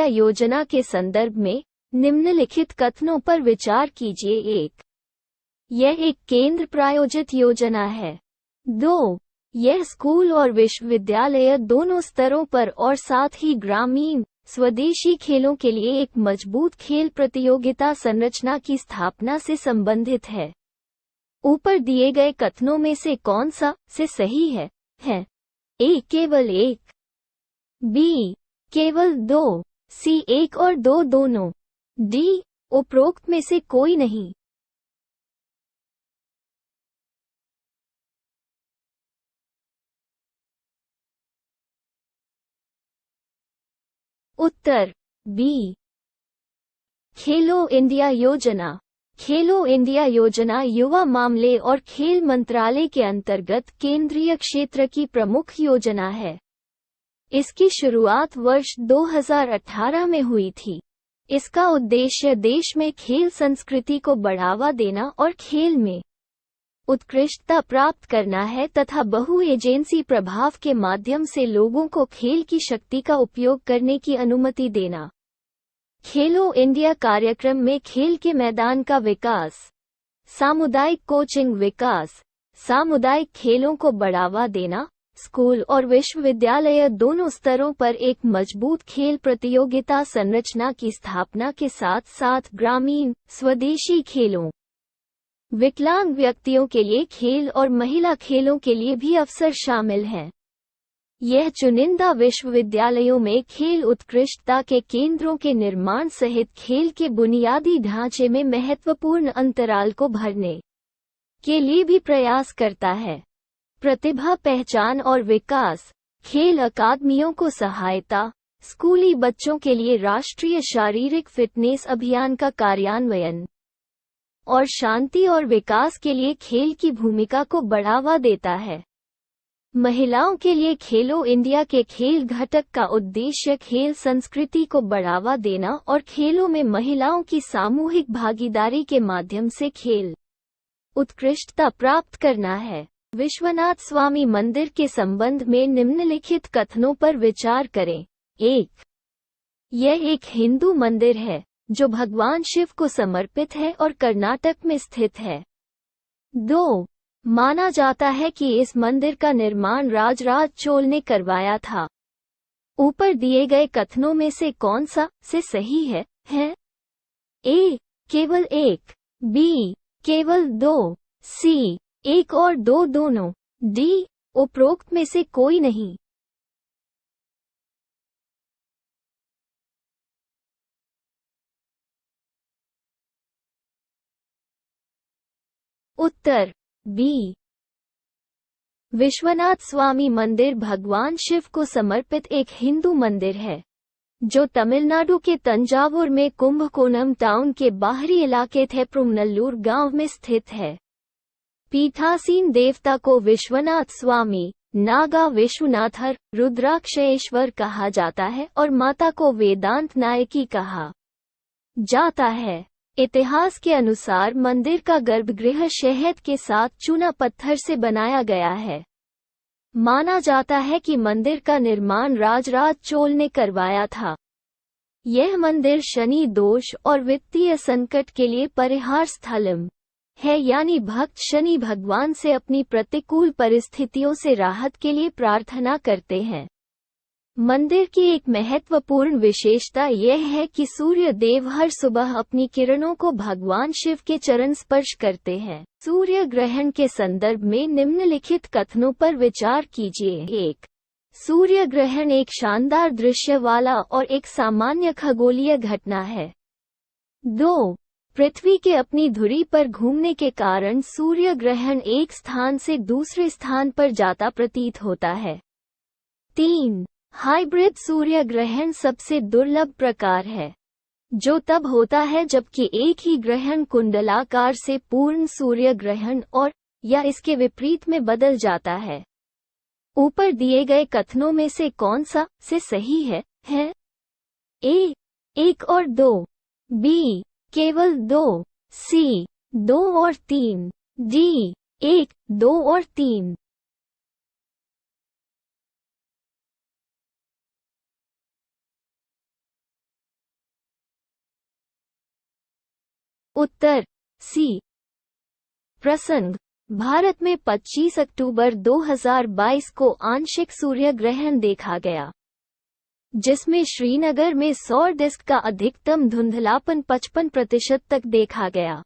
India योजना के संदर्भ में निम्नलिखित कथनों पर विचार कीजिए। 1. यह एक केंद्र प्रायोजित योजना है। 2. यह स्कूल और विश्वविद्यालय दोनों स्तरों पर और साथ ही ग्रामीण स्वदेशी खेलों के लिए एक मजबूत खेल प्रतियोगिता संरचना की स्थापना से संबंधित है। ऊपर दिए गए कथनों में से कौन सा से सही है? ए. केवल एक, बी. केवल दो, सी. एक और दो दोनों, डी. उपरोक्त में से कोई नहीं। उत्तर बी. खेलो इंडिया योजना। खेलो इंडिया योजना युवा मामले और खेल मंत्रालय के अंतर्गत केंद्रीय क्षेत्र की प्रमुख योजना है। इसकी शुरुआत वर्ष 2018 में हुई थी। इसका उद्देश्य देश में खेल संस्कृति को बढ़ावा देना और खेल में उत्कृष्टता प्राप्त करना है तथा बहु एजेंसी प्रभाव के माध्यम से लोगों को खेल की शक्ति का उपयोग करने की अनुमति देना। खेलो इंडिया कार्यक्रम में खेल के मैदान का विकास, सामुदायिक कोचिंग विकास, सामुदायिक खेलों को बढ़ावा देना, स्कूल और विश्वविद्यालय दोनों स्तरों पर एक मजबूत खेल प्रतियोगिता संरचना की स्थापना के साथ साथ ग्रामीण स्वदेशी खेलों, विकलांग व्यक्तियों के लिए खेल और महिला खेलों के लिए भी अवसर शामिल हैं। यह चुनिंदा विश्वविद्यालयों में खेल उत्कृष्टता के केंद्रों के निर्माण सहित खेल के बुनियादी ढांचे में महत्वपूर्ण अंतराल को भरने के लिए भी प्रयास करता है। प्रतिभा पहचान और विकास, खेल अकादमियों को सहायता, स्कूली बच्चों के लिए राष्ट्रीय शारीरिक फिटनेस अभियान का कार्यान्वयन और शांति और विकास के लिए खेल की भूमिका को बढ़ावा देता है। महिलाओं के लिए खेलो इंडिया के खेल घटक का उद्देश्य खेल संस्कृति को बढ़ावा देना और खेलों में महिलाओं की सामूहिक भागीदारी के माध्यम से खेल उत्कृष्टता प्राप्त करना है। विश्वनाथ स्वामी मंदिर के संबंध में निम्नलिखित कथनों पर विचार करें। 1. यह एक हिंदू मंदिर है जो भगवान शिव को समर्पित है और कर्नाटक में स्थित है। 2. माना जाता है कि इस मंदिर का निर्माण राजराज चोल ने करवाया था। ऊपर दिए गए कथनों में से कौन सा से सही है? ए. केवल एक, बी. केवल दो, सी. एक और दो दोनों, डी. उपरोक्त में से कोई नहीं। उत्तर बी. विश्वनाथ स्वामी मंदिर भगवान शिव को समर्पित एक हिंदू मंदिर है जो तमिलनाडु के तंजावुर में कुंभकोणम टाउन के बाहरी इलाके थेप्रुमनल्लूर गांव में स्थित है। पीठासीन देवता को विश्वनाथ स्वामी, नागा विश्वनाथर, रुद्राक्षेश्वर कहा जाता है और माता को वेदांत नायकी कहा जाता है। इतिहास के अनुसार मंदिर का गर्भगृह शहद के साथ चूना पत्थर से बनाया गया है। माना जाता है कि मंदिर का निर्माण राजराज चोल ने करवाया था। यह मंदिर शनि दोष और वित्तीय संकट के लिए परिहार स्थलम है, यानी भक्त शनि भगवान से अपनी प्रतिकूल परिस्थितियों से राहत के लिए प्रार्थना करते हैं। मंदिर की एक महत्वपूर्ण विशेषता यह है कि सूर्य देव हर सुबह अपनी किरणों को भगवान शिव के चरण स्पर्श करते हैं। सूर्य ग्रहण के संदर्भ में निम्नलिखित कथनों पर विचार कीजिए। 1. सूर्य ग्रहण एक शानदार दृश्य वाला और एक सामान्य खगोलीय घटना है। 2. पृथ्वी के अपनी धुरी पर घूमने के कारण सूर्य ग्रहण एक स्थान से दूसरे स्थान पर जाता प्रतीत होता है। 3. हाइब्रिड सूर्य ग्रहण सबसे दुर्लभ प्रकार है, जो तब होता है जबकि एक ही ग्रहण कुंडलाकार से पूर्ण सूर्य ग्रहण और या इसके विपरीत में बदल जाता है। ऊपर दिए गए कथनों में से कौन सा से सही है? ए. 1 और 2, बी. केवल 2, सी. 2 और 3, डी. 1, 2 और 3। उत्तर सी। प्रसंग, भारत में 25 अक्टूबर 2022 को आंशिक सूर्य ग्रहण देखा गया, जिसमें श्रीनगर में सौर डिस्क का अधिकतम धुंधलापन 55% तक देखा गया।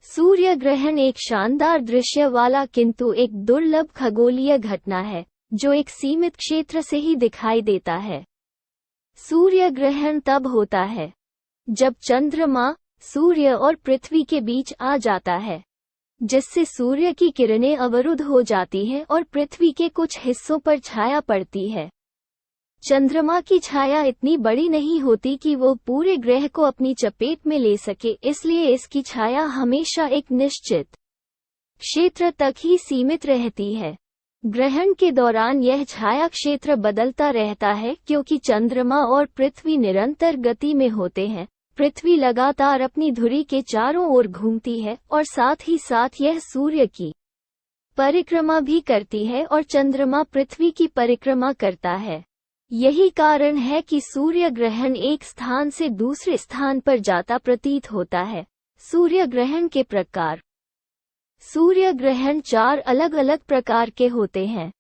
सूर्य ग्रहण एक शानदार दृश्य वाला किंतु एक दुर्लभ खगोलीय घटना है जो एक सीमित क्षेत्र से ही दिखाई देता है। सूर्य ग्रहण तब होता है जब चंद्रमा सूर्य और पृथ्वी के बीच आ जाता है, जिससे सूर्य की किरणें अवरुद्ध हो जाती हैं और पृथ्वी के कुछ हिस्सों पर छाया पड़ती है। चंद्रमा की छाया इतनी बड़ी नहीं होती कि वो पूरे ग्रह को अपनी चपेट में ले सके, इसलिए इसकी छाया हमेशा एक निश्चित क्षेत्र तक ही सीमित रहती है। ग्रहण के दौरान यह छाया क्षेत्र बदलता रहता है क्योंकि चंद्रमा और पृथ्वी निरंतर गति में होते हैं। पृथ्वी लगातार अपनी धुरी के चारों ओर घूमती है और साथ ही साथ यह सूर्य की परिक्रमा भी करती है और चंद्रमा पृथ्वी की परिक्रमा करता है। यही कारण है कि सूर्य ग्रहण एक स्थान से दूसरे स्थान पर जाता प्रतीत होता है। सूर्य ग्रहण के प्रकार। सूर्य ग्रहण 4 अलग अलग प्रकार के होते हैं।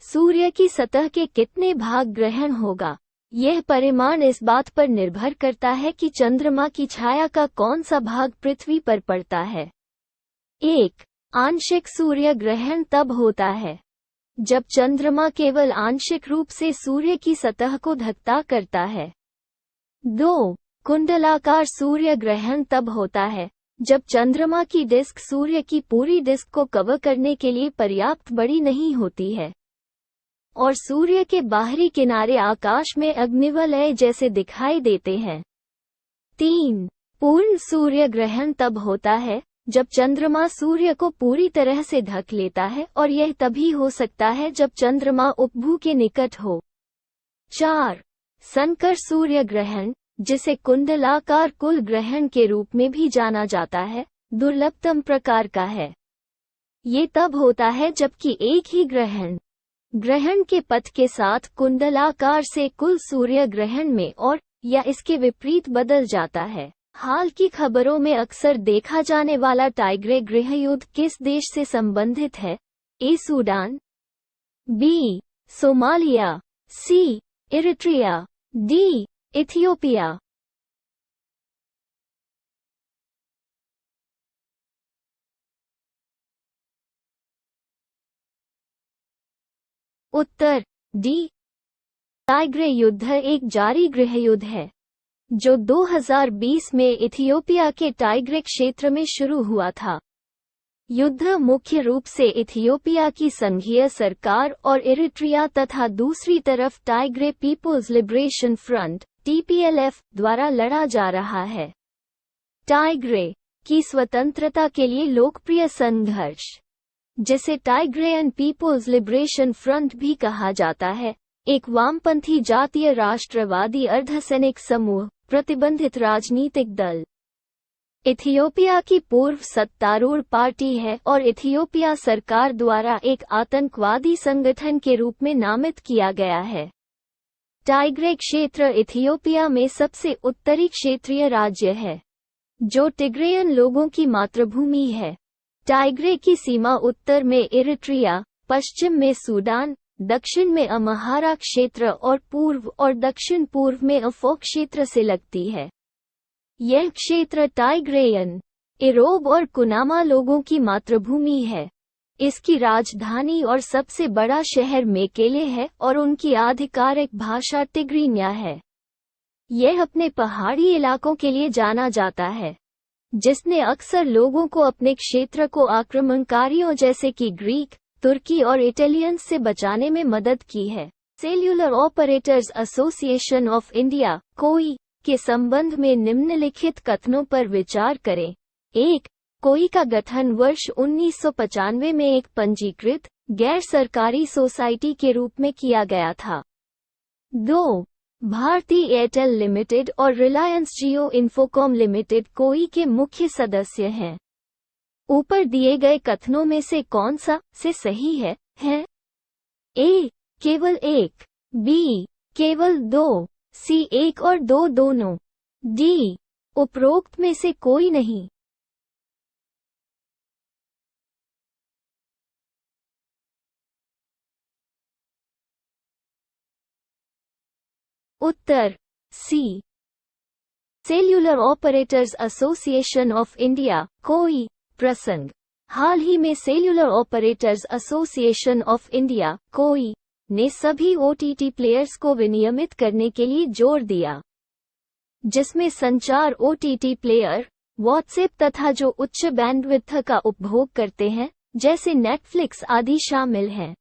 सूर्य की सतह के कितने भाग ग्रहण होगा, यह परिमाण इस बात पर निर्भर करता है कि चंद्रमा की छाया का कौन सा भाग पृथ्वी पर पड़ता है। 1. आंशिक सूर्य ग्रहण तब होता है जब चंद्रमा केवल आंशिक रूप से सूर्य की सतह को ढकता करता है। 2. कुंडलाकार सूर्य ग्रहण तब होता है जब चंद्रमा की डिस्क सूर्य की पूरी डिस्क को कवर करने के लिए पर्याप्त बड़ी नहीं होती है और सूर्य के बाहरी किनारे आकाश में अग्निवलय जैसे दिखाई देते हैं। 3. पूर्ण सूर्य ग्रहण तब होता है जब चंद्रमा सूर्य को पूरी तरह से ढक लेता है और यह तभी हो सकता है जब चंद्रमा उपभू के निकट हो। 4. संकर सूर्य ग्रहण, जिसे कुंडलाकार कुल ग्रहण के रूप में भी जाना जाता है, दुर्लभतम प्रकार का है। ये तब होता है जबकि एक ही ग्रहण के पथ के साथ कुंडलाकार से कुल सूर्य ग्रहण में और या इसके विपरीत बदल जाता है। हाल की खबरों में अक्सर देखा जाने वाला टाइग्रे गृहयुद्ध किस देश से संबंधित है? A. Sudan, B. Somalia, C. Eritrea, D. Ethiopia. उत्तर डी. टाइग्रे युद्ध एक जारी गृहयुद्ध है जो 2020 में इथियोपिया के टाइग्रे क्षेत्र में शुरू हुआ था। युद्ध मुख्य रूप से इथियोपिया की संघीय सरकार और इरिट्रिया तथा दूसरी तरफ Tigray People's Liberation Front (TPLF) द्वारा लड़ा जा रहा है। टाइग्रे की स्वतंत्रता के लिए लोकप्रिय संघर्ष, जिसे टाइग्रेयन पीपुल्स लिबरेशन फ्रंट भी कहा जाता है, एक वामपंथी जातीय राष्ट्रवादी अर्धसैनिक समूह प्रतिबंधित राजनीतिक दल इथियोपिया की पूर्व सत्तारूढ़ पार्टी है और इथियोपिया सरकार द्वारा एक आतंकवादी संगठन के रूप में नामित किया गया है। टाइग्रे क्षेत्र इथियोपिया में सबसे उत्तरी क्षेत्रीय राज्य है, जो टिग्रेयन लोगों की मातृभूमि है। टाइग्रे की सीमा उत्तर में इरिट्रिया, पश्चिम में सूडान, दक्षिण में अम्हारा क्षेत्र और पूर्व और दक्षिण पूर्व में अफो क्षेत्र से लगती है। यह क्षेत्र टाइग्रेयन, इरोब और कुनामा लोगों की मातृभूमि है। इसकी राजधानी और सबसे बड़ा शहर मेकेले है और उनकी आधिकारिक भाषा टिग्रीन्या है। यह अपने पहाड़ी इलाकों के लिए जाना जाता है, जिसने अक्सर लोगों को अपने क्षेत्र को आक्रमणकारियों जैसे कि ग्रीक, तुर्की और इटालियंस से बचाने में मदद की है। Cellular operators association of India (कोई) के संबंध में निम्नलिखित कथनों पर विचार करें। 1. कोई का गठन वर्ष 1995 में एक पंजीकृत गैर सरकारी सोसाइटी के रूप में किया गया था। 2. भारती एयरटेल लिमिटेड और रिलायंस जियो इन्फोकॉम लिमिटेड कोई के मुख्य सदस्य हैं। ऊपर दिए गए कथनों में से कौन सा से सही है? ए. केवल एक, बी. केवल दो, सी. 1 और 2 दोनों, डी. उपरोक्त में से कोई नहीं। उत्तर C. Cellular operators association of India कोई प्रसंग। हाल ही में cellular operators association of India कोई ने सभी ओटीटी प्लेयर्स को विनियमित करने के लिए जोर दिया, जिसमें संचार ओटीटी प्लेयर, व्हाट्सएप तथा जो उच्च बैंडविड्थ का उपभोग करते हैं जैसे नेटफ्लिक्स आदि शामिल हैं।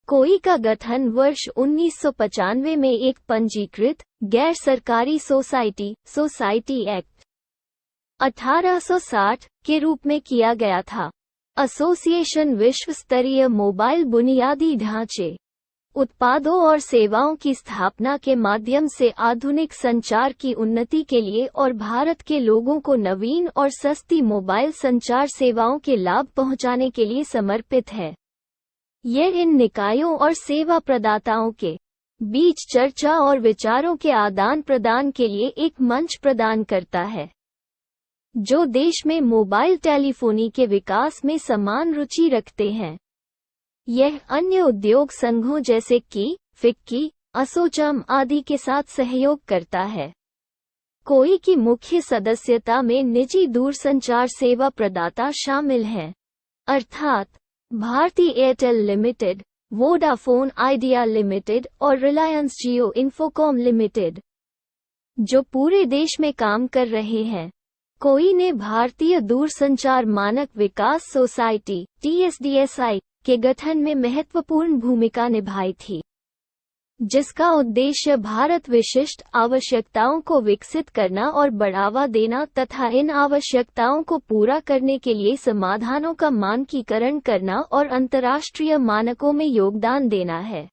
कोई का गठन वर्ष 1995 में एक पंजीकृत गैर सरकारी सोसाइटी एक्ट 1860 के रूप में किया गया था। एसोसिएशन विश्व स्तरीय मोबाइल बुनियादी ढांचे, उत्पादों और सेवाओं की स्थापना के माध्यम से आधुनिक संचार की उन्नति के लिए और भारत के लोगों को नवीन और सस्ती मोबाइल संचार सेवाओं के लाभ पहुंचाने के लिए समर्पित है। यह इन निकायों और सेवा प्रदाताओं के बीच चर्चा और विचारों के आदान प्रदान के लिए एक मंच प्रदान करता है, जो देश में मोबाइल टेलीफोनी के विकास में समान रुचि रखते हैं। यह अन्य उद्योग संघों जैसे कि फिक्की, एसोचैम आदि के साथ सहयोग करता है। कोई की मुख्य सदस्यता में निजी दूरसंचार सेवा प्रदाता शामिल हैं, अर्थात Bharti Airtel Limited, Vodafone Idea Limited और रिलायंस जियो इन्फोकॉम लिमिटेड, जो पूरे देश में काम कर रहे हैं। कोई ने भारतीय दूरसंचार मानक विकास सोसाइटी (TSDSI) के गठन में महत्वपूर्ण भूमिका निभाई थी, जिसका उद्देश्य भारत विशिष्ट आवश्यकताओं को विकसित करना और बढ़ावा देना तथा इन आवश्यकताओं को पूरा करने के लिए समाधानों का मानकीकरण करना और अंतर्राष्ट्रीय मानकों में योगदान देना है।